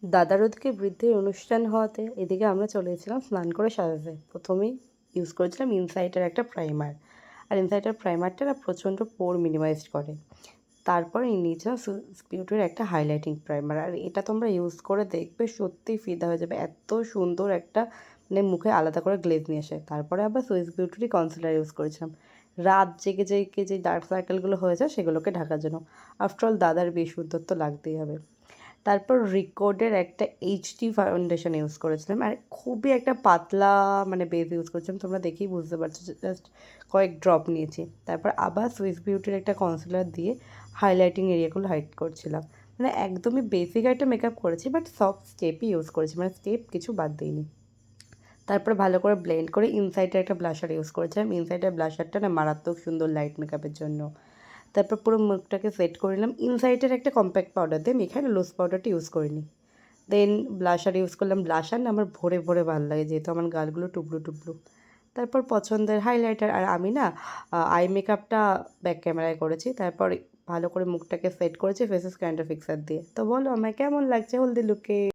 দাদার ওদিকে বৃদ্ধির অনুষ্ঠান হওয়াতে এদিকে আমরা চলে গেছিলাম স্নান করে সাজাতে। প্রথমেই ইউজ করেছিলাম ইনসাইটের একটা প্রাইমার, আর ইনসাইটের প্রাইমারটা না প্রচণ্ড পোর মিনিমাইজড করে। তারপর নিয়েছিলাম সুইস বিউটির একটা হাইলাইটিং প্রাইমার, আর এটা তোমরা ইউজ করে দেখবে সত্যিই ফিদা হয়ে যাবে, এত সুন্দর একটা মানে মুখে আলাদা করে গ্লেজ নিয়ে আসে। তারপরে আবার সুইস বিউটিরই কনসিলার ইউজ করেছিলাম রাত জেগে জেগে যে ডার্ক সার্কেলগুলো হয়ে যায় সেগুলোকে ঢাকার জন্য। আফটারঅল দাদার বেশ সুন্দর তো লাগতেই হবে। তারপর রিকোডের একটা এইচডি ফাউন্ডেশন ইউজ করেছিলাম, আর খুবই একটা পাতলা মানে বেস ইউজ করেছিলাম, তোমরা দেখেই বুঝতে পারছো, জাস্ট কয়েক ড্রপ নিয়েছি। তারপর আবার সুইস বিউটির একটা কনসিলার দিয়ে হাইলাইটিং এরিয়াগুলো হাইড করছিলাম। মানে একদমই বেসিক একটা মেকআপ করেছি, বাট সব স্টেপই ইউজ করেছি, মানে স্টেপ কিছু বাদ দিইনি। তারপরে ভালো করে ব্লেন্ড করে ইনসাইডের একটা ব্লাশার ইউজ করেছিলাম। ইনসাইডের ব্লাশারটা না মারাত্মক সুন্দর লাইট মেকআপের জন্য। তারপর পুরো মুখটাকে সেট করে নিলাম ইনসাইডের একটা কম্প্যাক্ট পাউডার দিয়ে। আমি এখানে লুজ পাউডারটা ইউজ করিনি। দেন ব্লাশার ইউজ করলাম। ব্লাশার না আমার ভরে ভরে ভালো লাগে, যেহেতু আমার গালগুলো টুবলু টুবলু। তারপর পছন্দের হাইলাইটার, আর আমি না আই মেকআপটা ব্যাক ক্যামেরায় করেছি। তারপর ভালো করে মুখটাকে সেট করেছি ফেসেস কাইন্ডার ফিক্সার দিয়ে। তো বলো আমায় কেমন লাগছে হলদি লুকে?